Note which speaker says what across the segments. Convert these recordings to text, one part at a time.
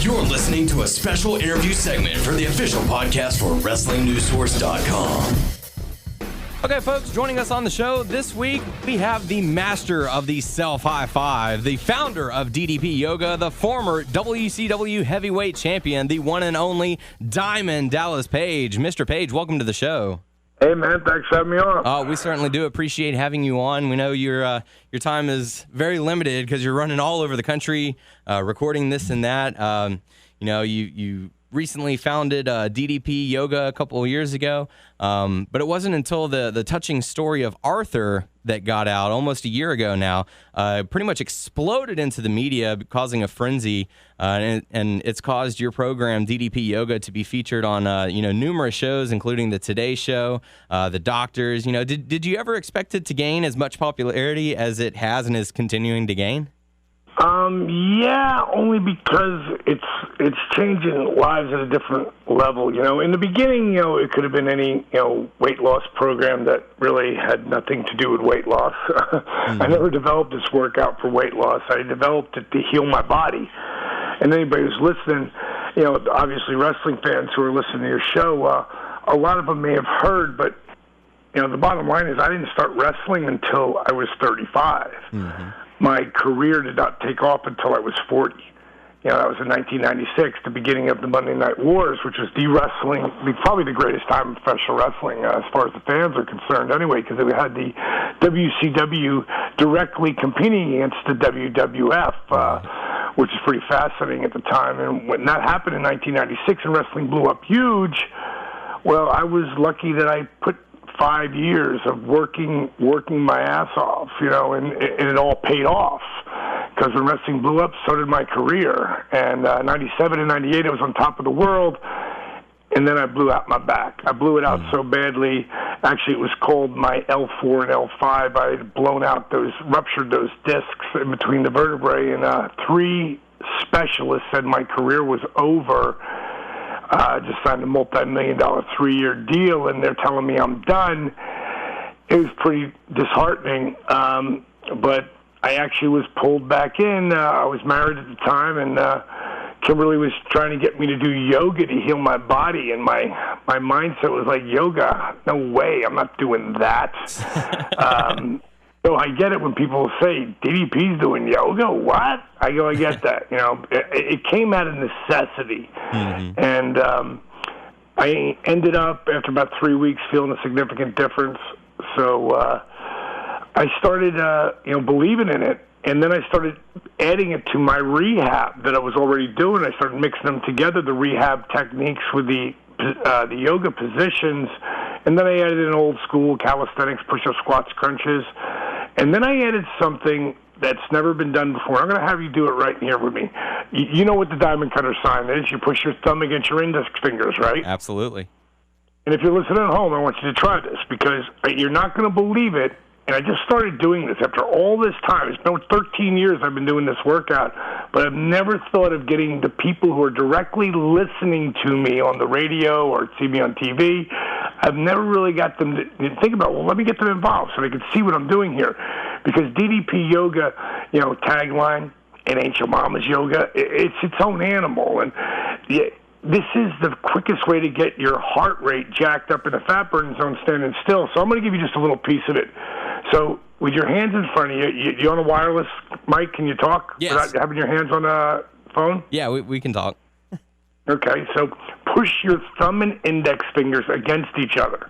Speaker 1: You're listening to a special interview segment for the official podcast for WrestlingNewsSource.com.
Speaker 2: Okay, folks, joining us on the show this week, we have the master of the self-high five, the founder of DDP Yoga, the former WCW heavyweight champion, the one and only Diamond Dallas Page. Mr. Page, welcome to the show.
Speaker 3: Hey, man, thanks for having me on.
Speaker 2: We certainly do appreciate having you on. We know your time is very limited because you're running all over the country, recording this and that. You recently founded DDP Yoga a couple of years ago, but it wasn't until the touching story of Arthur that got out almost a year ago now, pretty much exploded into the media, causing a frenzy, and it's caused your program, DDP Yoga, to be featured on numerous shows, including the Today Show, The Doctors. Did you ever expect it to gain as much popularity as it has and is continuing to gain?
Speaker 3: Yeah, only because it's changing lives at a different level. In the beginning, it could have been any, weight loss program that really had nothing to do with weight loss. I never developed this workout for weight loss. I developed it to heal my body. And anybody who's listening, obviously wrestling fans who are listening to your show, a lot of them may have heard, but, the bottom line is I didn't start wrestling until I was 35. Mm-hmm. My career did not take off until I was 40. That was in 1996, the beginning of the Monday Night Wars, which was probably the greatest time in professional wrestling as far as the fans are concerned anyway, because we had the WCW directly competing against the WWF, which is pretty fascinating at the time. And when that happened in 1996 and wrestling blew up huge, well, I was lucky that I put 5 years of working my ass off, and it all paid off. Because when wrestling blew up, so did my career. And 97 and 98, I was on top of the world, and then I blew out my back. I blew it out so badly. Actually, it was called my L4 and L5. I had ruptured those discs in between the vertebrae, and 3 specialists said my career was over. Just signed a multi-million-dollar 3-year deal, and they're telling me I'm done. It was pretty disheartening, but I actually was pulled back in. I was married at the time, and Kimberly was trying to get me to do yoga to heal my body, and my mindset was like, yoga? No way, I'm not doing that. So I get it when people say, DDP's doing yoga? What? I go, I get that. It came out of necessity. Mm-hmm. And I ended up, after about 3 weeks, feeling a significant difference. So I started, believing in it. And then I started adding it to my rehab that I was already doing. I started mixing them together, the rehab techniques with the yoga positions. And then I added in old school calisthenics, push-ups, squats, crunches. And then I added something that's never been done before. I'm going to have you do it right here with me. You know what the diamond cutter sign is? You push your thumb against your index fingers, right?
Speaker 2: Absolutely.
Speaker 3: And if you're listening at home, I want you to try this because you're not going to believe it. And I just started doing this after all this time. It's been 13 years I've been doing this workout, but I've never thought of getting the people who are directly listening to me on the radio or see me on TV. I've never really got them to think about, well, let me get them involved so they can see what I'm doing here. Because DDP Yoga, tagline, it ain't your mama's yoga. It's its own animal. And this is the quickest way to get your heart rate jacked up in the fat burning zone standing still. So I'm going to give you just a little piece of it. So with your hands in front of you on a wireless mic, can you talk without having your hands on a phone?
Speaker 2: Yeah, we can talk.
Speaker 3: Okay, so push your thumb and index fingers against each other.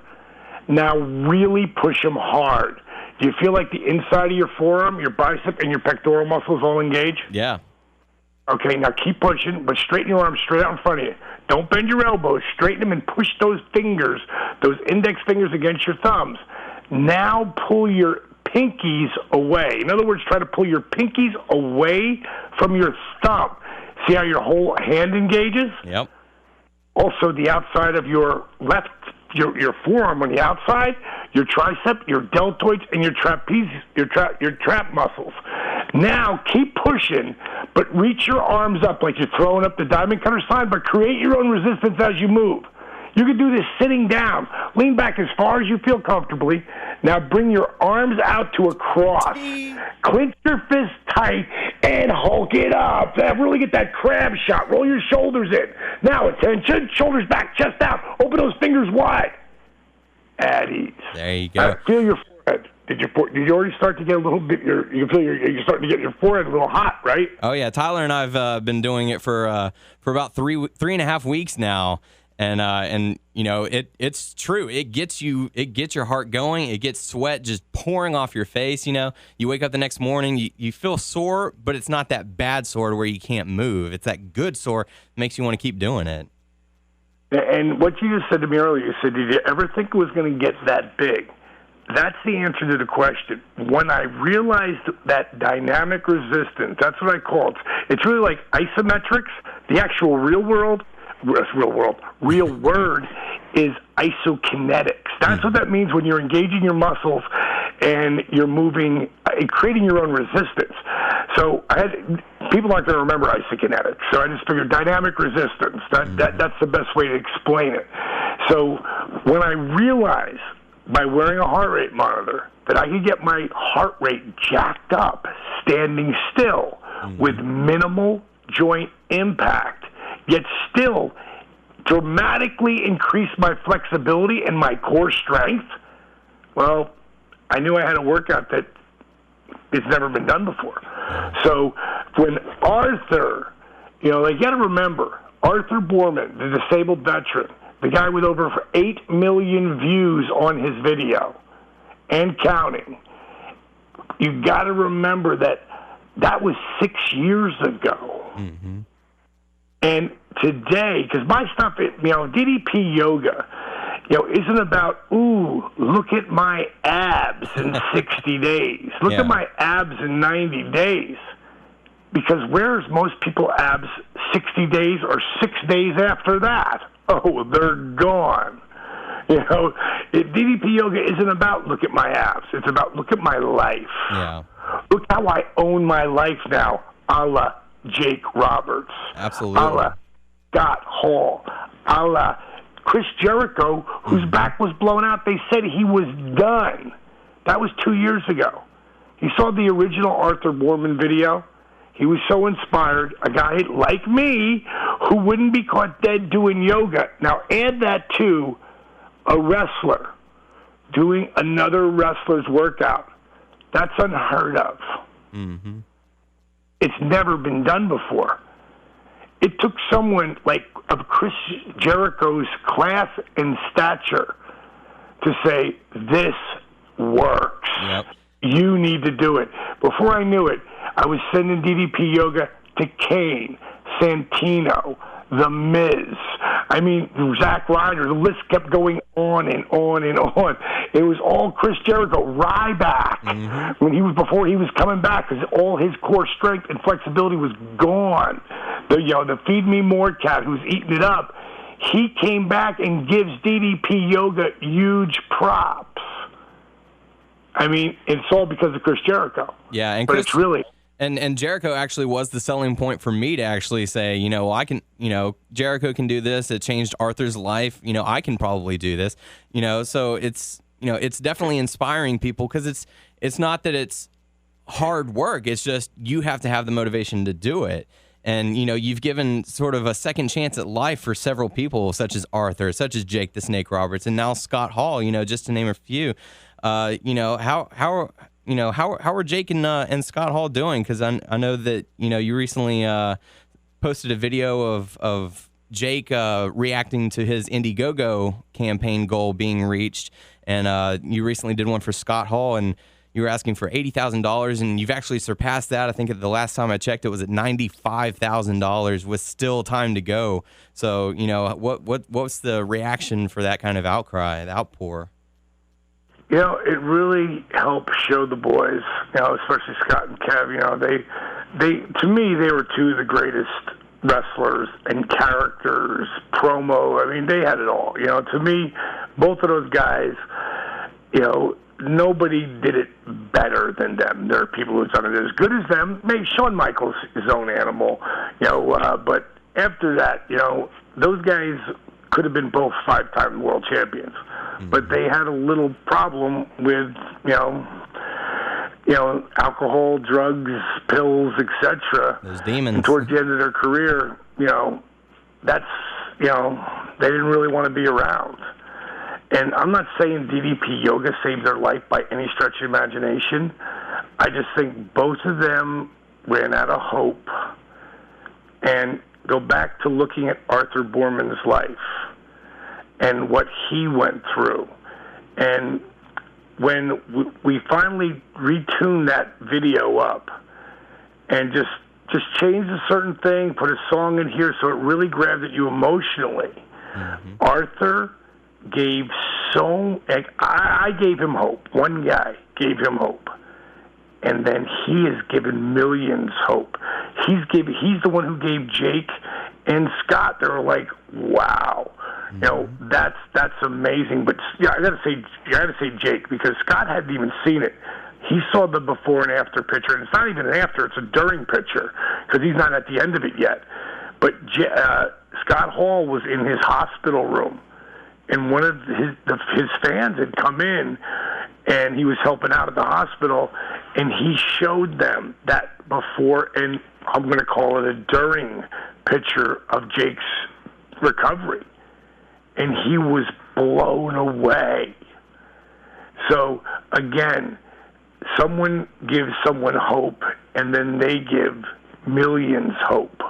Speaker 3: Now really push them hard. Do you feel like the inside of your forearm, your bicep, and your pectoral muscles all engage?
Speaker 2: Yeah.
Speaker 3: Okay, now keep pushing, but straighten your arms straight out in front of you. Don't bend your elbows. Straighten them and push those fingers, those index fingers against your thumbs. Now pull your pinkies away. In other words, try to pull your pinkies away from your thumb. See how your whole hand engages?
Speaker 2: Yep.
Speaker 3: Also, the outside of your left, your forearm on the outside, your tricep, your deltoids, and your trapeze, your trap muscles. Now, keep pushing, but reach your arms up like you're throwing up the diamond cutter sign, but create your own resistance as you move. You can do this sitting down. Lean back as far as you feel comfortably. Now bring your arms out to a cross. Clench your fist tight and Hulk it up. Really get that crab shot. Roll your shoulders in. Now attention, shoulders back, chest out. Open those fingers wide. At ease.
Speaker 2: There you go.
Speaker 3: Feel your forehead. Did you already start to get a little bit? You feel you're starting to get your forehead a little hot, right?
Speaker 2: Oh yeah, Tyler and I've been doing it for about 3.5 weeks now, and you know it's true. It gets your heart going. It gets sweat just pouring off your face. You know, you wake up the next morning, you feel sore, but it's not that bad sore where you can't move. It's that good sore that makes you want to keep doing it.
Speaker 3: And what you just said to me earlier, you said, did you ever think it was going to get that big? That's the answer to the question. When I realized that dynamic resistance, that's what I call it. It's really like isometrics. The actual real word is isokinetics. That's what that means when you're engaging your muscles and you're moving, creating your own resistance. So people aren't going to remember isokinetics. So I just figured dynamic resistance. That's the best way to explain it. So when I realized by wearing a heart rate monitor that I could get my heart rate jacked up, standing still with minimal joint impact, yet still dramatically increase my flexibility and my core strength, well, I knew I had a workout that it's never been done before. So when Arthur, you got to remember, Arthur Borman, the disabled veteran, the guy with over 8 million views on his video and counting, you got to remember that was 6 years ago. Mm-hmm. And today, because my stuff, DDP Yoga, isn't about, look at my abs in 60 days. Look at my abs in 90 days. Because where's most people abs 60 days or 6 days after that? Oh, they're gone. DDP Yoga isn't about look at my abs. It's about look at my life.
Speaker 2: Yeah.
Speaker 3: Look how I own my life now, a la Jake Roberts.
Speaker 2: Absolutely.
Speaker 3: A la Scott Hall. A la Chris Jericho, whose back was blown out. They said he was done. That was 2 years ago. He saw the original Arthur Borman video. He was so inspired, a guy like me who wouldn't be caught dead doing yoga. Now add that to a wrestler doing another wrestler's workout. That's unheard of. Mm-hmm. It's never been done before. It took someone like of Chris Jericho's class and stature to say, this works.
Speaker 2: Yep.
Speaker 3: You need to do it. Before I knew it, I was sending DDP Yoga to Kane, Santino, The Miz. I mean, Zack Ryder. The list kept going on and on and on. It was all Chris Jericho, Ryback, before he was coming back, because all his core strength and flexibility was gone. The Feed Me More cat who's eating it up, he came back and gives DDP Yoga huge props. I mean, it's all because of Chris Jericho.
Speaker 2: Yeah, and
Speaker 3: but it's really.
Speaker 2: And Jericho actually was the selling point for me to actually say, Jericho can do this. It changed Arthur's life. I can probably do this. So it's definitely inspiring people, because it's not that it's hard work. It's just you have to have the motivation to do it. And, you've given sort of a second chance at life for several people, such as Arthur, such as Jake the Snake Roberts, and now Scott Hall, just to name a few. How are Jake and Scott Hall doing? Because I know that you recently posted a video of Jake reacting to his Indiegogo campaign goal being reached, and you recently did one for Scott Hall, and you were asking for $80,000, and you've actually surpassed that. I think the last time I checked, it was at $95,000 with still time to go. So what's the reaction for that kind of outcry, the outpour?
Speaker 3: It really helped show the boys, especially Scott and Kev. They to me, they were two of the greatest wrestlers and characters, promo. I mean, they had it all. To me, both of those guys, nobody did it better than them. There are people who've done it as good as them. Maybe Shawn Michaels, his own animal, but after that, those guys could have been both 5-time world champions. But they had a little problem with, alcohol, drugs, pills, etc.
Speaker 2: Those demons.
Speaker 3: And towards the end of their career, that's, they didn't really want to be around. And I'm not saying DDP Yoga saved their life by any stretch of imagination. I just think both of them ran out of hope. And go back to looking at Arthur Borman's life and what he went through. And when we finally retuned that video up and just changed a certain thing, put a song in here so it really grabbed at you emotionally, Arthur gave I gave him hope. One guy gave him hope. And then he has given millions hope. He's the one who gave Jake and Scott. They were like, wow, that's amazing. But I gotta say Jake, because Scott hadn't even seen it. He saw the before and after picture, and it's not even an after; it's a during picture because he's not at the end of it yet. But Scott Hall was in his hospital room, and one of his fans had come in, and he was helping out at the hospital, and he showed them that before, and I'm going to call it a during picture of Jake's recovery, and he was blown away. So again, someone gives someone hope, and then they give millions hope.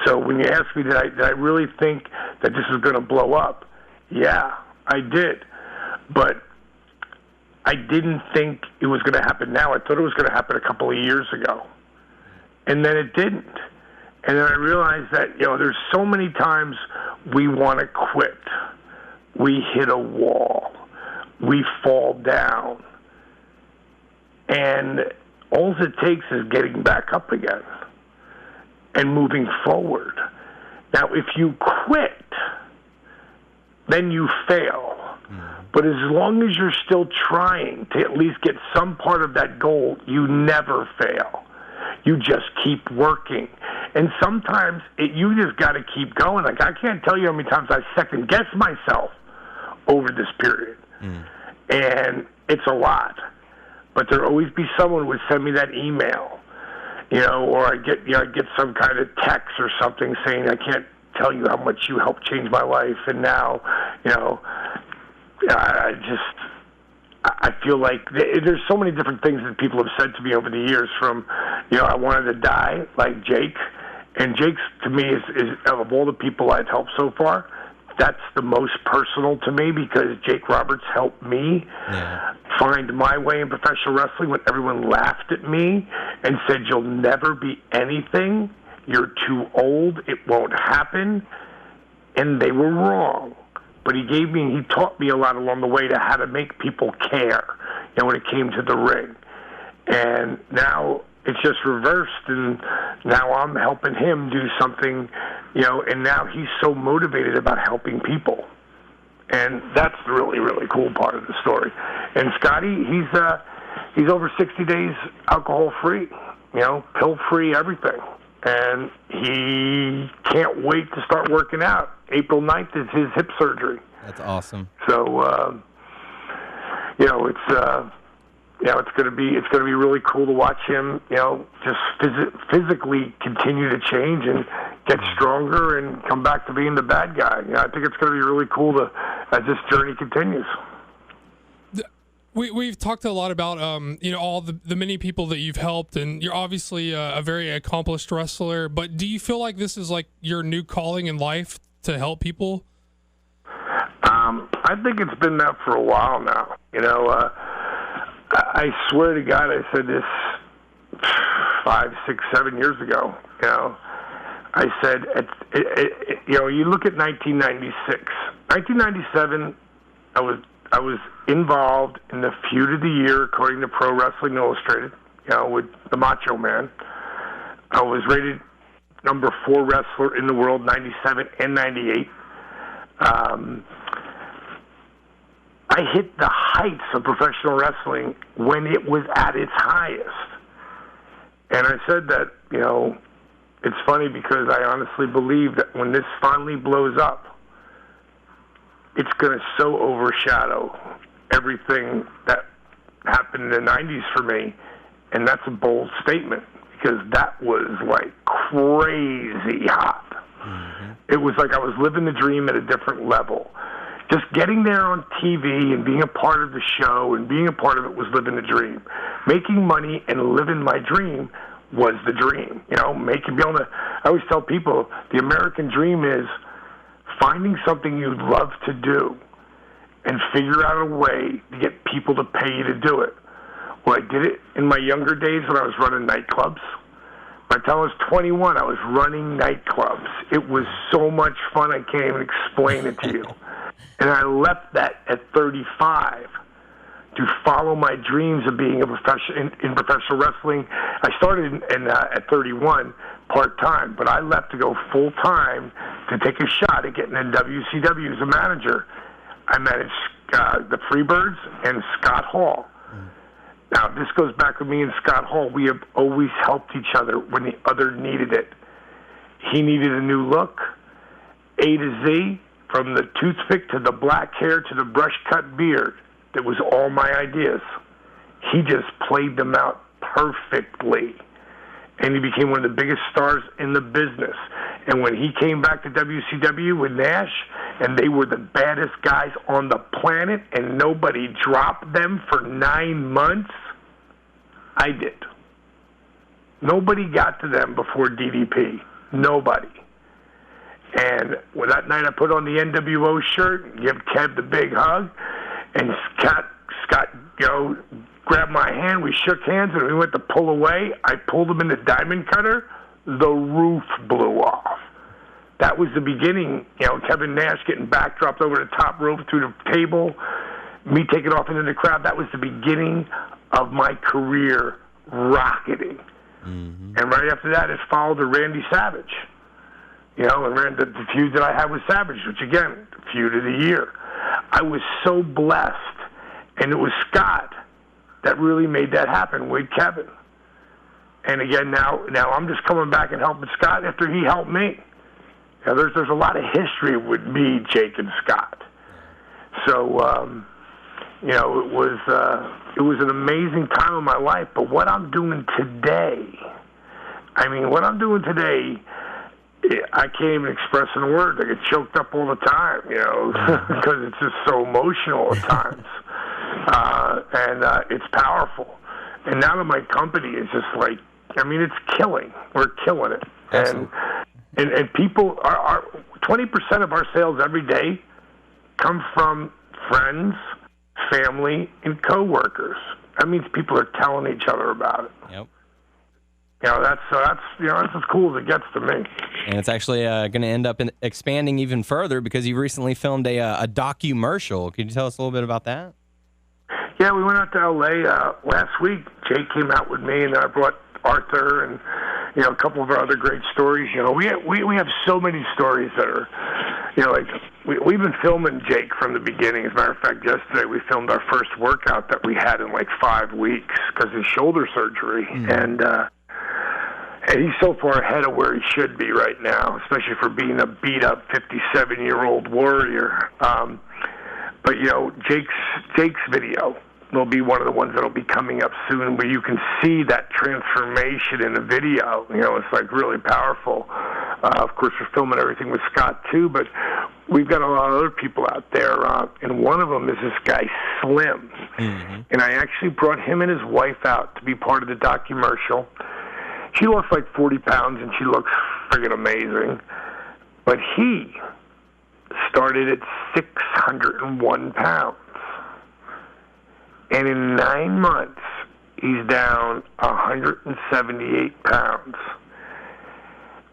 Speaker 3: So when you ask me, did I really think that this was going to blow up? Yeah, I did. But I didn't think it was going to happen now. I thought it was going to happen a couple of years ago. And then it didn't. And then I realized that, there's so many times we want to quit. We hit a wall. We fall down. And all it takes is getting back up again and moving forward. Now, if you quit, then you fail. But as long as you're still trying to at least get some part of that goal, you never fail. You just keep working. And sometimes you just got to keep going. Like, I can't tell you how many times I second-guessed myself over this period. And it's a lot. But there'll always be someone who would send me that email, or I get some kind of text or something saying, I can't tell you how much you helped change my life. And now, I feel like there's so many different things that people have said to me over the years from, I wanted to die like Jake. And Jake's, to me, is of all the people I've helped so far, that's the most personal to me because Jake Roberts helped me find my way in professional wrestling when everyone laughed at me and said, you'll never be anything. You're too old. It won't happen. And they were wrong. But he taught me a lot along the way to how to make people care, when it came to the ring. And now it's just reversed, and now I'm helping him do something, and now he's so motivated about helping people. And that's the really, really cool part of the story. And Scotty, he's over 60 days alcohol-free, pill-free, everything. And he can't wait to start working out. April 9th is his hip surgery.
Speaker 2: That's awesome.
Speaker 3: So, it's going to be really cool to watch him, just physically continue to change and get stronger and come back to being the bad guy. I think it's going to be really cool as this journey continues.
Speaker 4: We've talked a lot about, all the many people that you've helped, and you're obviously a very accomplished wrestler, but do you feel like this is like your new calling in life to help people?
Speaker 3: I think it's been that for a while now. I swear to God, I said this 5, 6, 7 years ago. I said, you look at 1996. 1997, I was involved in the feud of the year, according to Pro Wrestling Illustrated, with the Macho Man. I was rated number 4 wrestler in the world, 97 and 98. I hit the heights of professional wrestling when it was at its highest. And I said that, it's funny because I honestly believe that when this finally blows up, it's going to so overshadow everything that happened in the 90s for me And that's a bold statement because that was like crazy hot. Mm-hmm. It was like I was living the dream at a different level. Just getting there on TV and being a part of the show and being a part of it was living the dream. Making money and living my dream was the dream. You know, I always tell people the American dream is finding something you love to do and figure out a way to get people to pay you to do it. Well, I did it in my younger days when I was running nightclubs. By the time I was 21, I was running nightclubs. It was so much fun, I can't even explain it to you. And I left that at 35 to follow my dreams of being a in professional wrestling. I started at 31 part-time, but I left to go full-time to take a shot at getting in WCW as a manager. I managed the Freebirds and Scott Hall. Now, this goes back with me and Scott Hall. We have always helped each other when the other needed it. He needed a new look, A to Z, from the toothpick to the black hair to the brush-cut beard. That was all my ideas. He just played them out perfectly. And he became one of the biggest stars in the business. And when he came back to WCW with Nash, and they were the baddest guys on the planet, and nobody dropped them for 9 months, I did. Nobody got to them before DDP. Nobody. And that night I put on the NWO shirt, give Kev the big hug, and Scott, grabbed my hand. We shook hands, and we went to pull away. I pulled him in the diamond cutter. The roof blew off. That was the beginning. Kevin Nash getting backdropped over the top rope through the table, me taking off into the crowd. That was the beginning of my career rocketing. Mm-hmm. And right after that, it followed to Randy Savage. And the feud that I had with Savage, which, again, feud of the year. I was so blessed, and it was Scott that really made that happen with Kevin. And again, now I'm just coming back and helping Scott after he helped me. There's a lot of history with me, Jake, and Scott. So, it was an amazing time of my life. But what I'm doing today, I can't even express in words. I get choked up all the time, because it's just so emotional at times. And it's powerful. And now that my company is just like, it's killing. We're killing it. And people are 20% of our sales every day come from friends, family, and coworkers. That means people are telling each other about it.
Speaker 2: Yep.
Speaker 3: That's as cool as it gets to me.
Speaker 2: And it's actually going to end up expanding even further because you recently filmed a docu-mercial. Could you tell us a little bit about that?
Speaker 3: Yeah, we went out to L.A. Last week. Jake came out with me, and I brought Arthur and a couple of our other great stories. We have so many stories that are, we've been filming Jake from the beginning. As a matter of fact, yesterday we filmed our first workout that we had in like 5 weeks because of shoulder surgery, and he's so far ahead of where he should be right now, especially for being a beat-up 57-year-old warrior. But Jake's video will be one of the ones that'll be coming up soon, where you can see that transformation in the video. It's like really powerful. Of course, we're filming everything with Scott too, but we've got a lot of other people out there, and one of them is this guy Slim. Mm-hmm. And I actually brought him and his wife out to be part of the documercial. She lost like 40 pounds, and she looks friggin' amazing. But he started at 601 pounds. And in 9 months, he's down 178 pounds.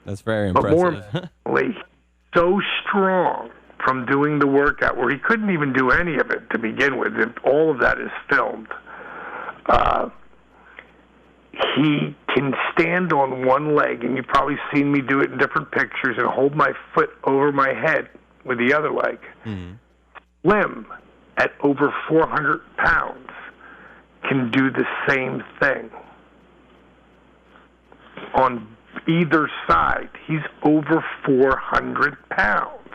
Speaker 2: That's very impressive.
Speaker 3: But more importantly, so strong from doing the workout where he couldn't even do any of it to begin with. And all of that is filmed. He can stand on one leg, and you've probably seen me do it in different pictures, and hold my foot over my head with the other leg. Mm-hmm. Slim, at over 400 pounds, can do the same thing. On either side, he's over 400 pounds.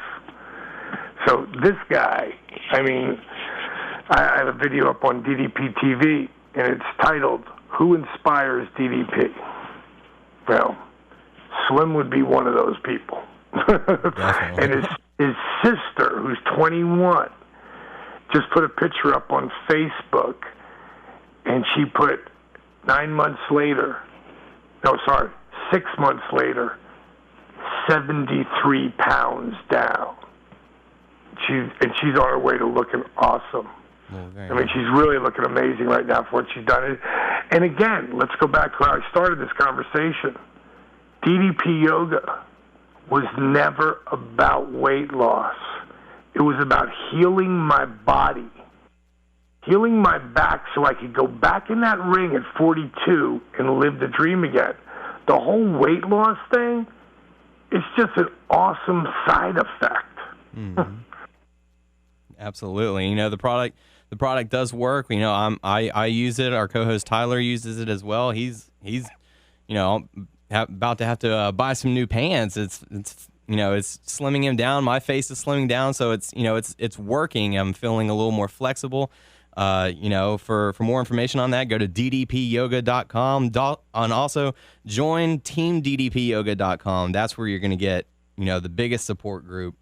Speaker 3: So this guy, I have a video up on DDP TV, and it's titled, who inspires DDP? Well, Slim would be one of those people. And his sister, who's 21, just put a picture up on Facebook, and she put 6 months later, 73 pounds down. She's on her way to looking awesome. I mean, she's really looking amazing right now for what she's done. And again, let's go back to how I started this conversation. DDP Yoga was never about weight loss. It was about healing my body, healing my back so I could go back in that ring at 42 and live the dream again. The whole weight loss thing, it's just an awesome side effect.
Speaker 2: Mm-hmm. Absolutely. You know, the product does work. You know, I use it. Our co-host Tyler uses it as well. He's you know, about to have to buy some new pants. It's you know, it's slimming him down. My face is slimming down, so it's, you know, it's working. I'm feeling a little more flexible. You know, for more information on that, go to ddpyoga.com and also join teamddpyoga.com. That's where you're going to get, you know, the biggest support group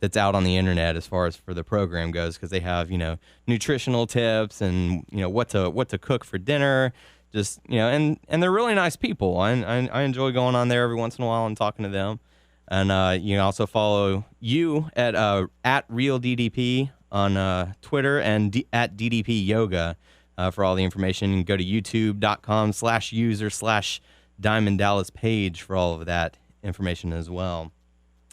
Speaker 2: that's out on the internet as far as for the program goes, because they have, you know, nutritional tips and, you know, what to cook for dinner. Just, you know, and they're really nice people. I enjoy going on there every once in a while and talking to them. And you can also follow you at RealDDP on Twitter and at DDP Yoga for all the information. And go to youtube.com/user/Diamond Dallas Page for all of that information as well.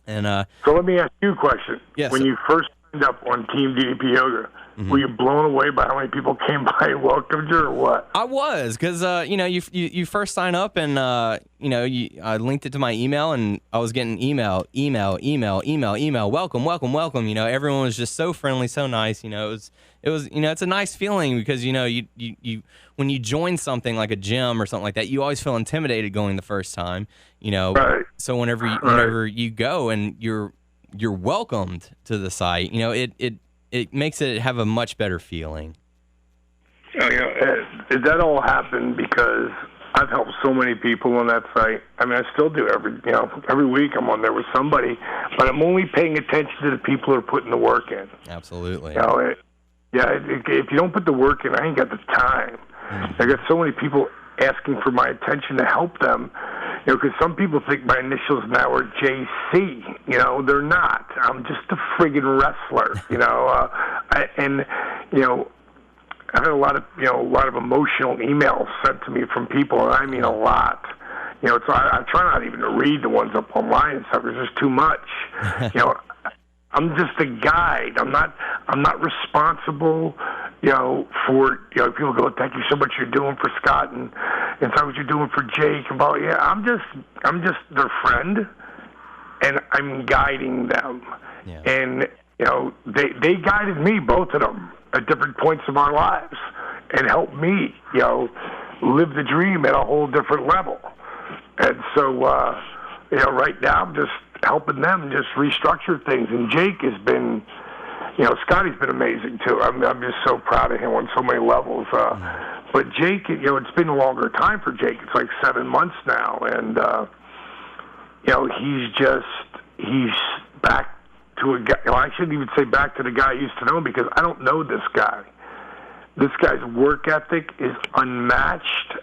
Speaker 2: And
Speaker 3: so let me ask you a question.
Speaker 2: Yes.
Speaker 3: When you first signed up on Team DDP Yoga, were you blown away by how many people came by and welcomed you, or what?
Speaker 2: I was, because you know, you first sign up and you know, I linked it to my email, and I was getting email, welcome. You know, everyone was just so friendly, so nice. You know, it was you know, it's a nice feeling, because you know, you when you join something like a gym or something like that, you always feel intimidated going the first time. You know,
Speaker 3: right.
Speaker 2: So whenever you go and you're welcomed to the site, you know, it makes it have a much better feeling.
Speaker 3: You know, that all happened because I've helped so many people on that site. I mean, I still do every week I'm on there with somebody, but I'm only paying attention to the people who are putting the work in.
Speaker 2: Absolutely.
Speaker 3: You know, if you don't put the work in, I ain't got the time. I got so many people asking for my attention to help them. You know, because some people think my initials now are JC. You know, they're not. I'm just a friggin' wrestler. You know, and you know, I've had a lot of emotional emails sent to me from people, and I mean a lot. You know, so I try not even to read the ones up online and stuff. There's just too much. You know, I'm just a guide. I'm not responsible. You know, for, you know, people go, thank you so much you're doing for Scott and so what you're doing for Jake and blah. Yeah, I'm just their friend, and I'm guiding them. Yeah. And you know, they guided me, both of them, at different points of our lives, and helped me, you know, live the dream at a whole different level. And so, you know, right now I'm just helping them just restructure things. And Jake has been, you know, Scotty's been amazing too. I'm just so proud of him on so many levels. But Jake, you know, it's been a longer time for Jake. It's like 7 months now, and you know, he's back to a guy. Well, I shouldn't even say back to the guy I used to know, because I don't know this guy. This guy's work ethic is unmatched.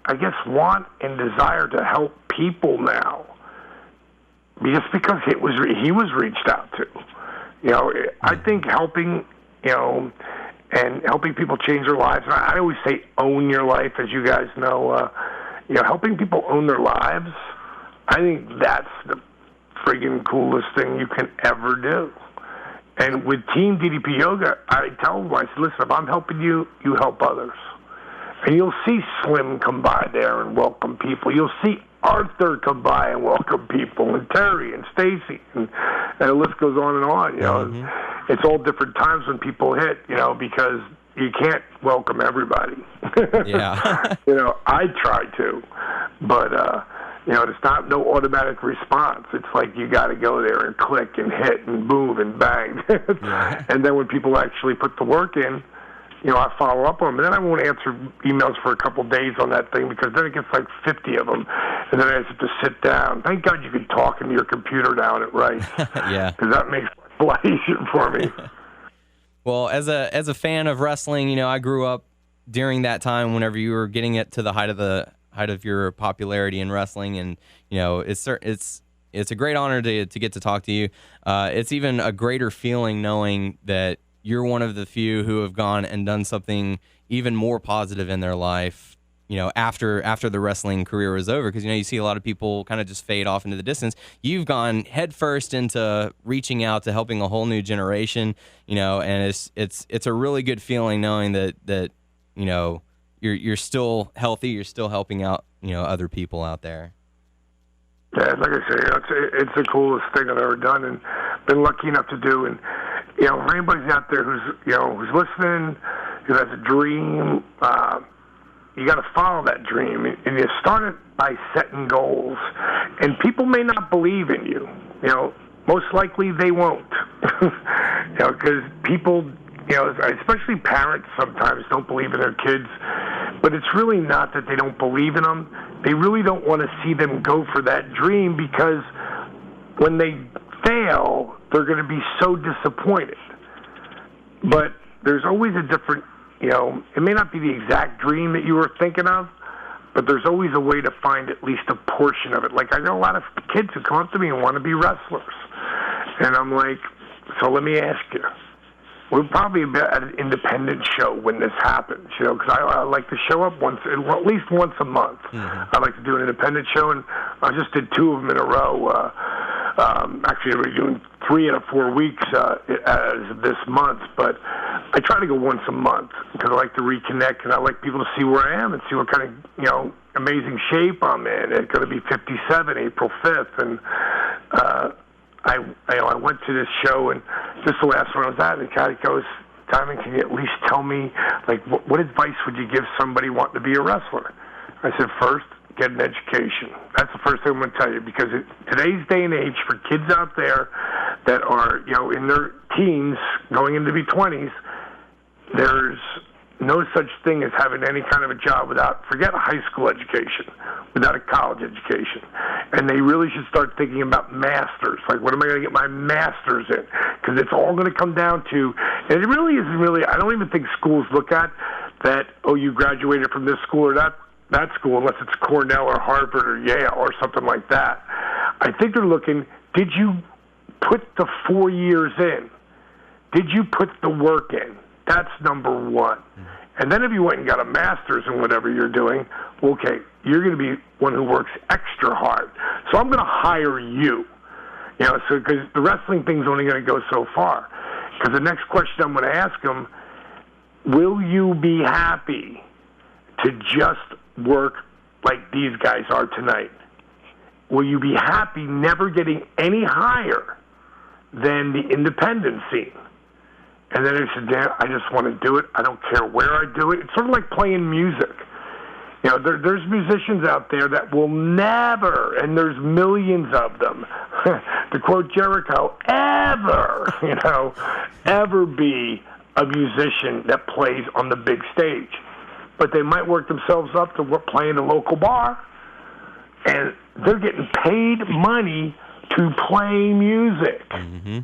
Speaker 3: I guess want and desire to help people now, just because he was reached out to. You know, I think helping, you know, and helping people change their lives. And I always say own your life, as you guys know. You know, helping people own their lives, I think that's the friggin' coolest thing you can ever do. And with Team DDP Yoga, I tell them, I said, listen, if I'm helping you, you help others. And you'll see Slim come by there and welcome people. You'll see Arthur come by and welcome people, and Terry and Stacy, and the list goes on and on. You know, It's all different times when people hit. You know, because you can't welcome everybody.
Speaker 2: Yeah.
Speaker 3: You know, I try to, but You know, it's not no automatic response. It's like you got to go there and click and hit and move and bang. And then when people actually put the work in, you know, I follow up on them. And then I won't answer emails for a couple of days on that thing because then it gets like 50 of them. And then I have to sit down. Thank God you can talk into your computer now and it writes.
Speaker 2: Yeah.
Speaker 3: Because that makes life easier for me.
Speaker 2: Well, as a fan of wrestling, you know, I grew up during that time whenever you were getting it to the height of your popularity in wrestling, and you know, it's a great honor to get to talk to you. It's even a greater feeling knowing that you're one of the few who have gone and done something even more positive in their life, you know, after the wrestling career was over. Because, you know, you see a lot of people kind of just fade off into the distance. You've gone headfirst into reaching out to helping a whole new generation, you know, and it's a really good feeling knowing that you know, you're still healthy, you're still helping out, you know, other people out there.
Speaker 3: Yeah, like I say, it's the coolest thing I've ever done and been lucky enough to do. And, you know, for anybody out there who's listening, who has a dream, you got to follow that dream. And you start it by setting goals. And people may not believe in you. You know, most likely they won't. You know, because people, you know, especially parents sometimes don't believe in their kids. But it's really not that they don't believe in them. They really don't want to see them go for that dream because when they fail, they're going to be so disappointed. But there's always a different, you know, it may not be the exact dream that you were thinking of, but there's always a way to find at least a portion of it. Like, I know a lot of kids who come up to me and want to be wrestlers. And I'm like, so let me ask you. We're probably at an independent show when this happens, you know, because I like to show up at least once a month. Mm-hmm. I like to do an independent show, and I just did 2 of them in a row. Actually, we're doing 3 out of 4 weeks as of this month, but I try to go once a month because I like to reconnect, and I like people to see where I am and see what kind of, you know, amazing shape I'm in. It's going to be 57, April 5th, and I went to this show, and this is the last one I was at, and the guy goes, Diamond, can you at least tell me, like, what advice would you give somebody wanting to be a wrestler? I said, first, get an education. That's the first thing I'm going to tell you, because today's day and age, for kids out there that are, you know, in their teens, going into the 20s, there's no such thing as having any kind of a job without, forget a high school education, without a college education. And they really should start thinking about masters. Like, what am I going to get my master's in? Because it's all going to come down to, and it really isn't really, I don't even think schools look at that, oh, you graduated from this school or that school, unless it's Cornell or Harvard or Yale or something like that. I think they're looking, did you put the 4 years in? Did you put the work in? That's number one. And then if you went and got a master's in whatever you're doing, okay, you're going to be one who works extra hard. So I'm going to hire you. You know, so because the wrestling thing's only going to go so far. Because the next question I'm going to ask them, will you be happy to just work like these guys are tonight? Will you be happy never getting any higher than the independent scene? And then I said, Dan, I just want to do it. I don't care where I do it. It's sort of like playing music. You know, there's musicians out there that will never, and there's millions of them, to quote Jericho, ever be a musician that plays on the big stage. But they might work themselves up to play in a local bar, and they're getting paid money to play music. Mm-hmm.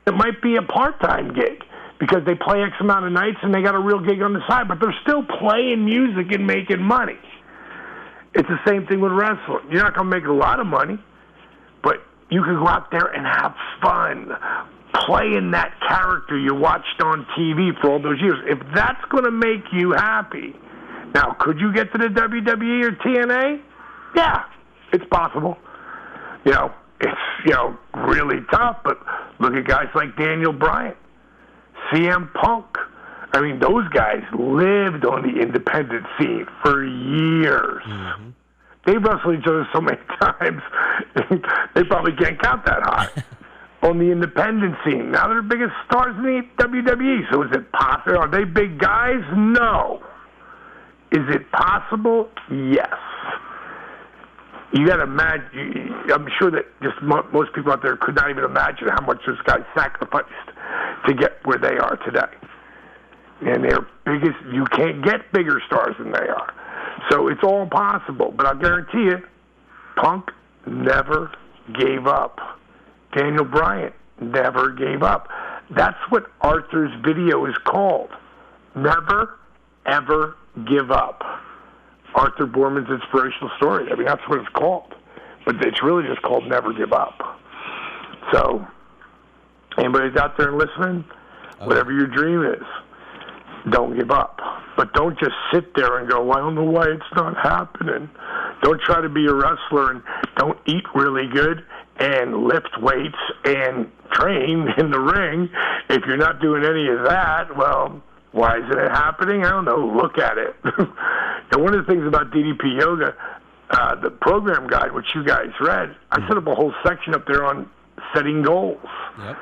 Speaker 3: It might be a part-time gig, because they play X amount of nights and they got a real gig on the side, but they're still playing music and making money. It's the same thing with wrestling. You're not going to make a lot of money, but you can go out there and have fun playing that character you watched on TV for all those years. If that's going to make you happy, now, could you get to the WWE or TNA? Yeah, it's possible. You know, it's, you know, really tough, but look at guys like Daniel Bryan, CM Punk. I mean, those guys lived on the independent scene for years. Mm-hmm. They wrestled each other so many times, they probably can't count that high. On the independent scene. Now they're biggest stars in the WWE, so is it possible? Are they big guys? No. Is it possible? Yes. you got to imagine. I'm sure that just most people out there could not even imagine how much this guy sacrificed to get where they are today. And they're biggest. You can't get bigger stars than they are. So it's all possible. But I guarantee you, Punk never gave up. Daniel Bryant never gave up. That's what Arthur's video is called. Never, ever give up. Arthur Borman's inspirational story. I mean, that's what it's called. But it's really just called Never Give Up. So, anybody's out there listening, whatever your dream is, don't give up. But don't just sit there and go, well, I don't know why it's not happening. Don't try to be a wrestler and don't eat really good and lift weights and train in the ring. If you're not doing any of that, well, why isn't it happening? I don't know. Look at it. And one of the things about DDP Yoga, the program guide, which you guys read, I set up a whole section up there on setting goals.
Speaker 2: Yep.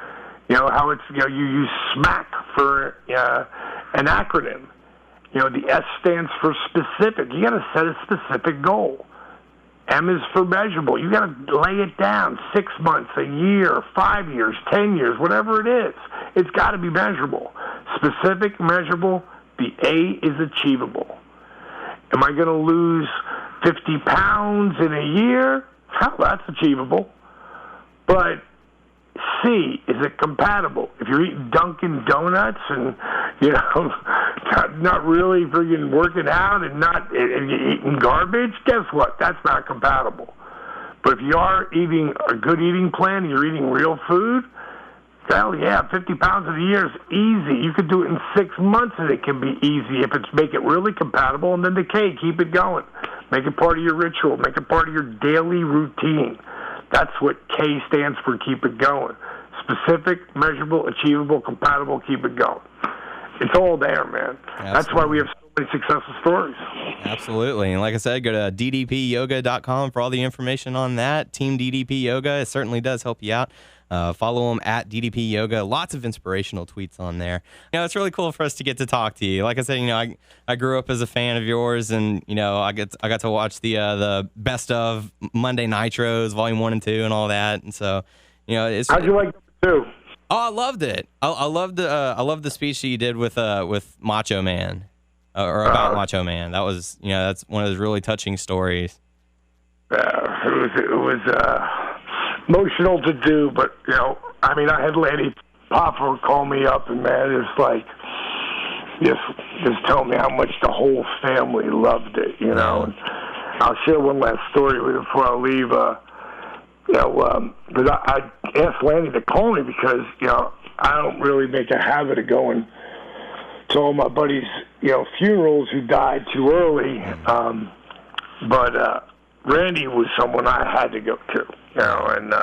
Speaker 3: You know, how it's, you know, you use SMAC for an acronym. You know, the S stands for specific. You got to set a specific goal. M is for measurable. You got to lay it down. 6 months, a year, 5 years, 10 years, whatever it is. It's got to be measurable. Specific, measurable. The A is achievable. Am I going to lose 50 pounds in a year? Hell, that's achievable. But C, is it compatible? If you're eating Dunkin' Donuts and, you know, not really friggin' working out and you're eating garbage, guess what? That's not compatible. But if you are eating a good eating plan and you're eating real food, hell yeah, 50 pounds in a year is easy. You could do it in 6 months and it can be easy if it's make it really compatible. And then the K, keep it going. Make it part of your ritual. Make it part of your daily routine. That's what K stands for, keep it going. Specific, measurable, achievable, compatible, keep it going. It's all there, man. Absolutely. That's why we have so many successful stories.
Speaker 2: Absolutely. And like I said, go to ddpyoga.com for all the information on that. Team DDP Yoga, it certainly does help you out. Follow them at DDP Yoga. Lots of inspirational tweets on there. You know, it's really cool for us to get to talk to you. Like I said, you know, I grew up as a fan of yours, and you know, I got to watch the best of Monday Nitros, Volume 1 and 2, and all that. And so, you know, it's.
Speaker 3: How'd you like number 2?
Speaker 2: Oh, I loved it. I loved the speech that you did with Macho Man, or about Macho Man. That was, you know, that's one of those really touching stories.
Speaker 3: It was emotional to do, but, you know, I mean, I had Lady Papa call me up, and, man, it's like, just tell me how much the whole family loved it, you know. And I'll share one last story before I leave. You know, because I asked Lanny to call me because, you know, I don't really make a habit of going to all my buddies', you know, funerals who died too early. But Randy was someone I had to go to, you know, and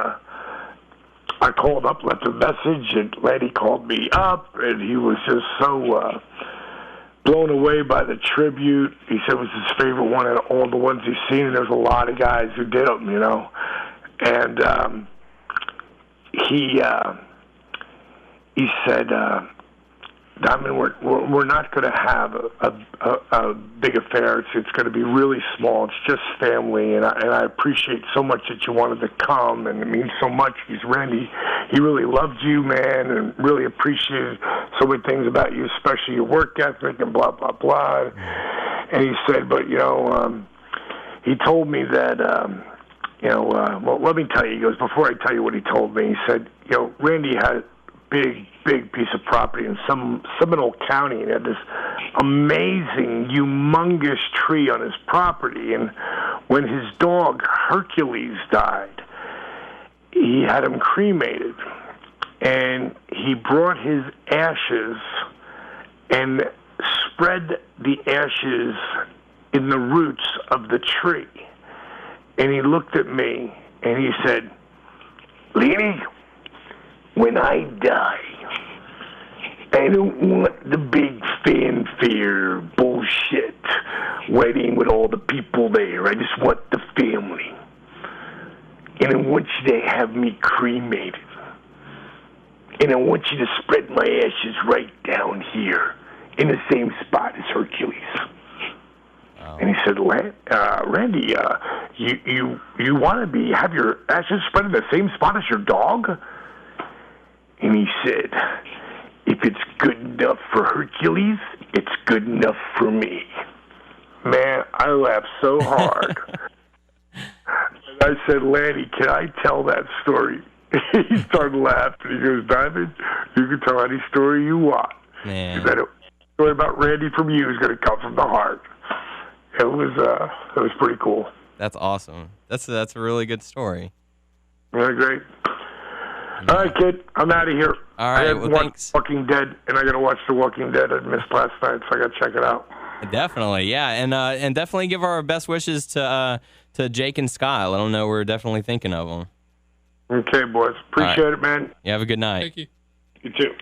Speaker 3: I called up, left a message, and Lanny called me up, and he was just so blown away by the tribute. He said it was his favorite one of all the ones he's seen, and there's a lot of guys who did them, you know. And he said, Diamond, we're not going to have a big affair. It's going to be really small. It's just family, and I appreciate so much that you wanted to come, and it means so much because Randy, he really loved you, man, and really appreciated so many things about you, especially your work ethic and blah, blah, blah. And he said, but, you know, he told me that, you know, well, let me tell you, he goes, before I tell you what he told me, he said, you know, Randy had a big piece of property in Seminole County, and had this amazing, humongous tree on his property. And when his dog Hercules died, he had him cremated, and he brought his ashes and spread the ashes in the roots of the tree. And he looked at me, and he said, Lenny, when I die, I don't want the big fanfare bullshit wedding with all the people there. I just want the family. And I want you to have me cremated. And I want you to spread my ashes right down here in the same spot as Hercules. And he said, Randy, you want to have your ashes spread in the same spot as your dog? And he said, if it's good enough for Hercules, it's good enough for me. Man, I laughed so hard. And I said, Lanny, can I tell that story? He started laughing. He goes, Diamond, you can tell any story you want.
Speaker 2: Man.
Speaker 3: That story about Randy from you is going to come from the heart. It was pretty cool.
Speaker 2: That's awesome. That's a really good story.
Speaker 3: Yeah, great. All right, kid, I'm out of here.
Speaker 2: All right, well, thanks.
Speaker 3: Walking Dead, and I got to watch The Walking Dead. I missed last night, so I got to check it out.
Speaker 2: Definitely, yeah, and definitely give our best wishes to Jake and Sky. Let them know we're definitely thinking of them.
Speaker 3: Okay, boys. Appreciate it, man.
Speaker 2: You have a good night.
Speaker 4: Thank you.
Speaker 3: You too.